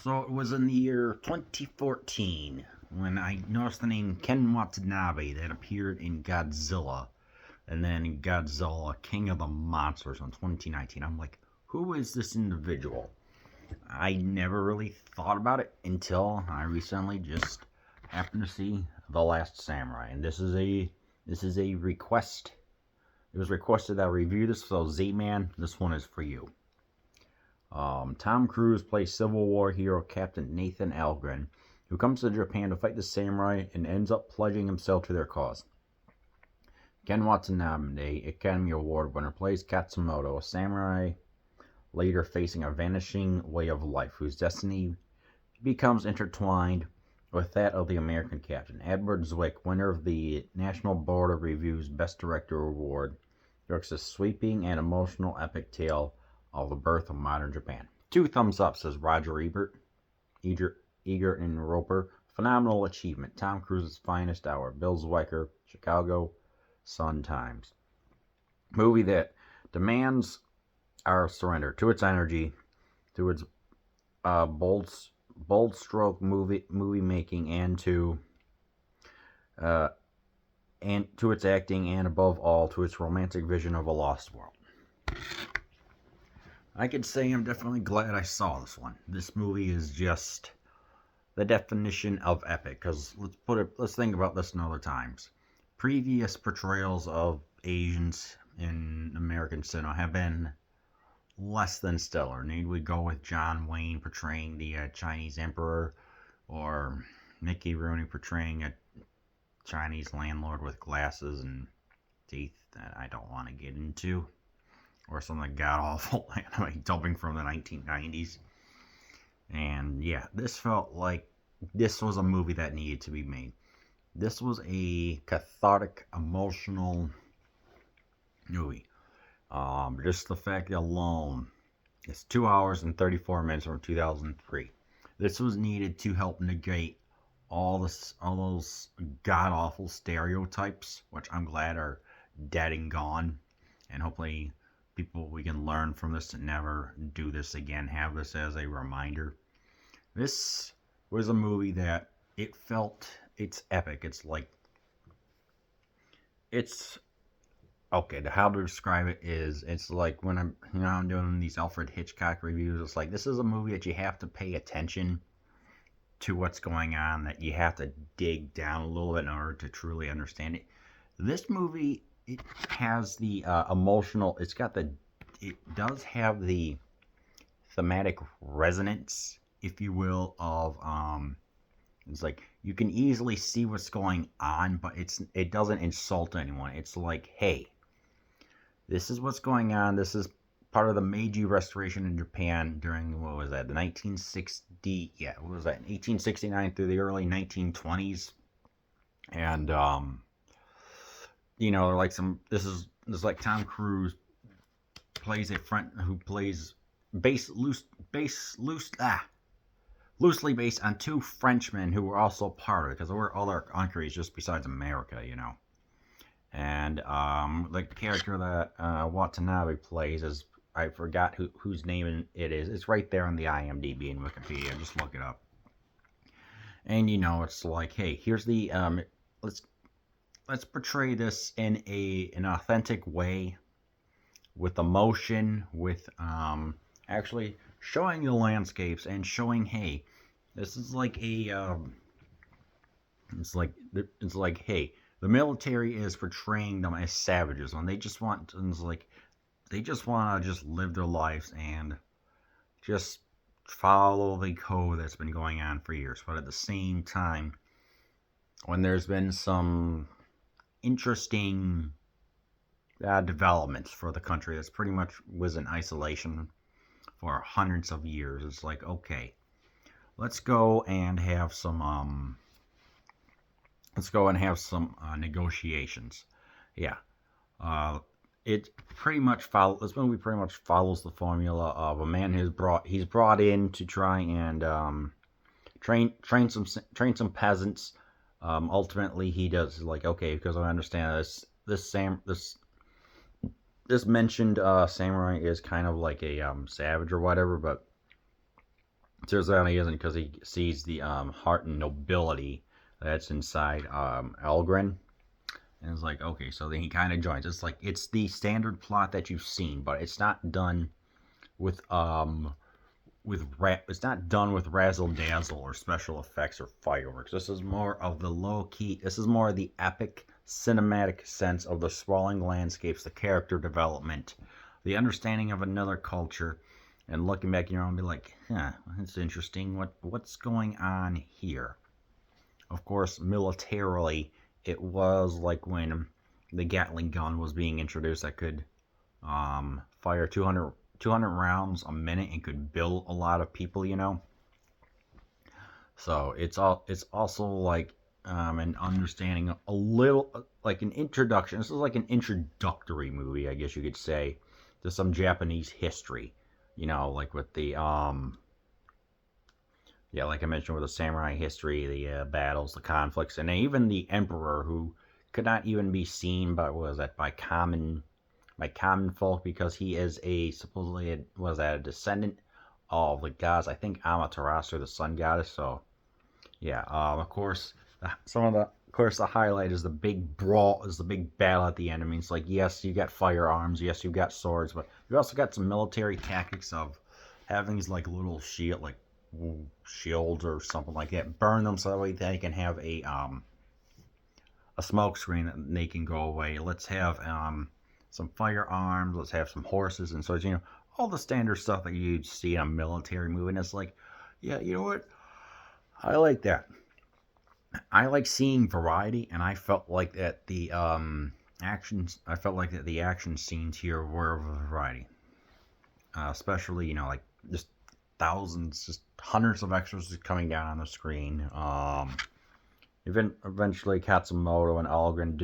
So it was in the year 2014 when I noticed the name Ken Watanabe that appeared in Godzilla and then Godzilla King of the Monsters in 2019. I'm like, who is this individual? I never really thought about it until I recently just happened to see The Last Samurai, and this is a request. It was requested that I review this, so Z-Man, this one is for you. Tom Cruise plays Civil War hero Captain Nathan Algren, who comes to Japan to fight the samurai and ends up pledging himself to their cause. Ken Watanabe, Academy Award winner, plays Katsumoto, a samurai later facing a vanishing way of life, whose destiny becomes intertwined with that of the American captain. Edward Zwick, winner of the National Board of Review's Best Director Award, directs a sweeping and emotional epic tale of the birth of modern Japan. 2 thumbs up, says Roger Ebert, Eager and Roper. Phenomenal achievement. Tom Cruise's finest hour. Bill Zwicker, Chicago Sun-Times. Movie that demands our surrender to its energy, to its bold stroke movie making, and to its acting, and above all to its romantic vision of a lost world. I could say I'm definitely glad I saw this one. This movie is just the definition of epic. Because let's think about this in other times. Previous portrayals of Asians in American cinema have been less than stellar. Need we go with John Wayne portraying the Chinese emperor, or Mickey Rooney portraying a Chinese landlord with glasses and teeth that I don't want to get into, or some god awful anime dubbing from the 1990s. And yeah, this felt like this was a movie that needed to be made. This was a cathartic, emotional movie. Just the fact alone, it's 2 hours and 34 minutes from 2003. This was needed to help negate all those god awful stereotypes, which I'm glad are dead and gone, and hopefully we can learn from this to never do this again. Have this as a reminder. This was a movie that it's epic. It's okay. How to describe it is, it's like when I'm doing these Alfred Hitchcock reviews. It's like, this is a movie that you have to pay attention to what's going on. That you have to dig down a little bit in order to truly understand it. This movie, it has the emotional. It does have the thematic resonance, if you will, of it's like you can easily see what's going on, but it doesn't insult anyone. It's like, hey, this is what's going on. This is part of the Meiji Restoration in Japan during, what was that, the 1960, yeah, what was that, 1869 through the early 1920s. And like this is like Tom Cruise plays a friend who plays loosely based on 2 Frenchmen who were also part of it, because there were other countries just besides America, And the character that Watanabe plays is, I forgot whose name it is. It's right there on the IMDb and Wikipedia. Just look it up. And it's like, hey, here's the let's portray this in an authentic way, with emotion, with actually showing the landscapes and showing, hey, this is like it's like, hey, the military is portraying them as savages when they just want to just live their lives and just follow the code that's been going on for years. But at the same time, when there's been some interesting developments for the country that's pretty much was in isolation for hundreds of years, it's like, okay, let's go and have some negotiations. Yeah. This movie pretty much follows the formula of a man he's brought in to try and train some peasants. Ultimately, he does, like, okay, because I understand this mentioned samurai is kind of like a savage or whatever, but Turns out he isn't because he sees the heart and nobility that's inside Elgrin. And it's like, okay, so then he kind of joins. It's like it's the standard plot that you've seen, but it's not done it's not done with razzle dazzle or special effects or fireworks. This is more of the low key. This is more of the epic cinematic sense of the sprawling landscapes, the character development, the understanding of another culture, and looking back in your own and be like, huh, that's interesting. What's going on here? Of course, militarily, it was like when the Gatling gun was being introduced that could fire 200 rounds a minute and could bill a lot of people, you know. So it's also like an understanding a little like an introduction. This is like an introductory movie, I guess you could say, to some Japanese history. You know, like with the yeah, like I mentioned with the samurai history, the battles, the conflicts, and even the emperor who could not even be seen by common folk because he is a supposedly was that a descendant of the gods. I think Amaterasu, the sun goddess. So yeah, of course, the highlight is the big brawl, is the big battle at the end. I mean, it's like yes, you got firearms, yes, you got swords, but you also got some military tactics of having these like little shields or something like that. Burn them so that way they can have a smoke screen and they can go away. Let's have some firearms. Let's have some horses and swords. You know, all the standard stuff that you'd see in a military movie. And it's like, yeah, you know what? I like that. I like seeing variety, and I felt like that the actions. I felt like that the action scenes here were of a variety, especially like just thousands, just hundreds of extras just coming down on the screen. Eventually Katsumoto and Algren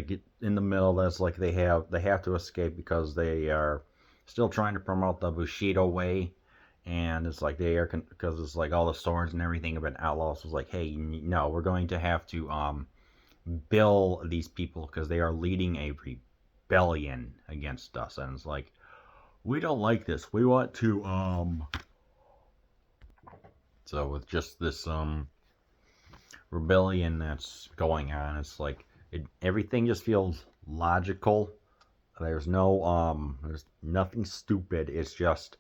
get in the middle. That's like they have to escape because they are still trying to promote the Bushido way, and it's like they are because it's like all the swords and everything have been outlawed. So it's like, hey, no, we're going to have to bill these people because they are leading a rebellion against us, and it's like we don't like this. We want to so with just this rebellion that's going on. It's like everything just feels logical. There's nothing stupid. It's just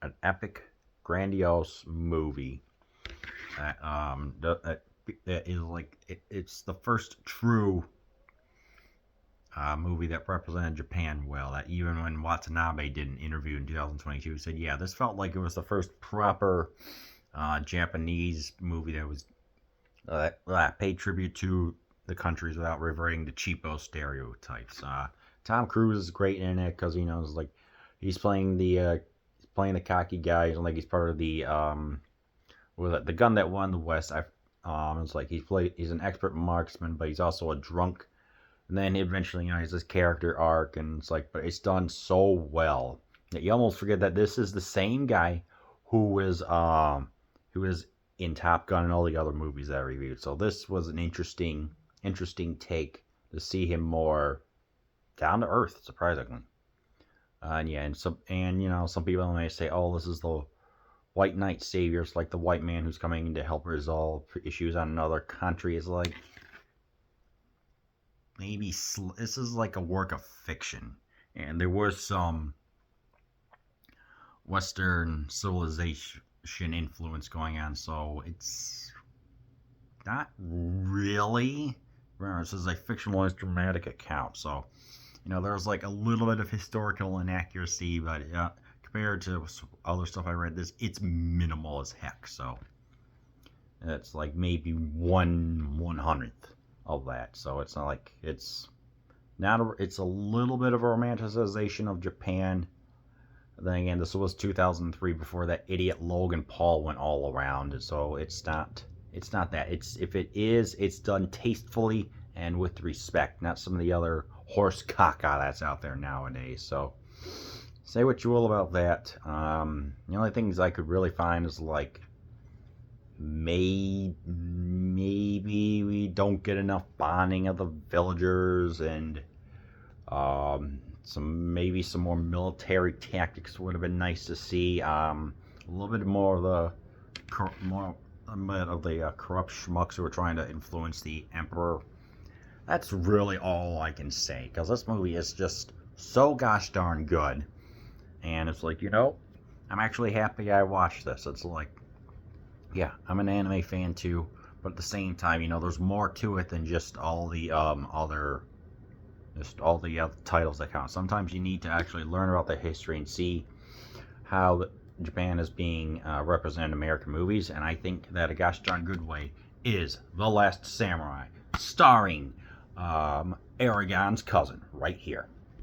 an epic, grandiose movie that is like it's the first true movie that represented Japan well. That even when Watanabe did an interview in 2022, he said, "Yeah, this felt like it was the first proper Japanese movie that was that paid tribute to the countries without reverting to cheapo stereotypes." Tom Cruise is great in it because it's like he's playing the cocky guy. He's like he's part of the the gun that won the West. It's like he's an expert marksman, but he's also a drunk. And then eventually, he's this character arc, and it's like, but it's done so well that you almost forget that this is the same guy who is in Top Gun and all the other movies that I reviewed. So this was an interesting take to see him more down to earth, surprisingly. And yeah, some people may say, "Oh, this is the white knight savior. It's like the white man who's coming to help resolve issues on another country." It's like maybe this is like a work of fiction, and there was some Western civilization influence going on, so it's not really. Remember, this is a fictionalized dramatic account, so there's like a little bit of historical inaccuracy, but compared to other stuff I read, it's minimal as heck. So it's like maybe 1/100th of that. So it's not like it's a little bit of a romanticization of Japan. Then again, this was 2003 before that idiot Logan Paul went all around. So it's not that. If it is, it's done tastefully and with respect, not some of the other horse caca that's out there nowadays. So say what you will about that. The only things I could really find is like maybe we don't get enough bonding of the villagers, and some more military tactics would have been nice to see. A little bit more of the corrupt schmucks who are trying to influence the emperor. That's really all I can say, because this movie is just so gosh darn good. And it's like, I'm actually happy I watched this. It's like, yeah, I'm an anime fan too, but at the same time, there's more to it than just all the other titles that count. Sometimes you need to actually learn about the history and see how Japan is being represented in American movies, and I think that a gosh darn good way is The Last Samurai, starring Aragon's cousin, right here.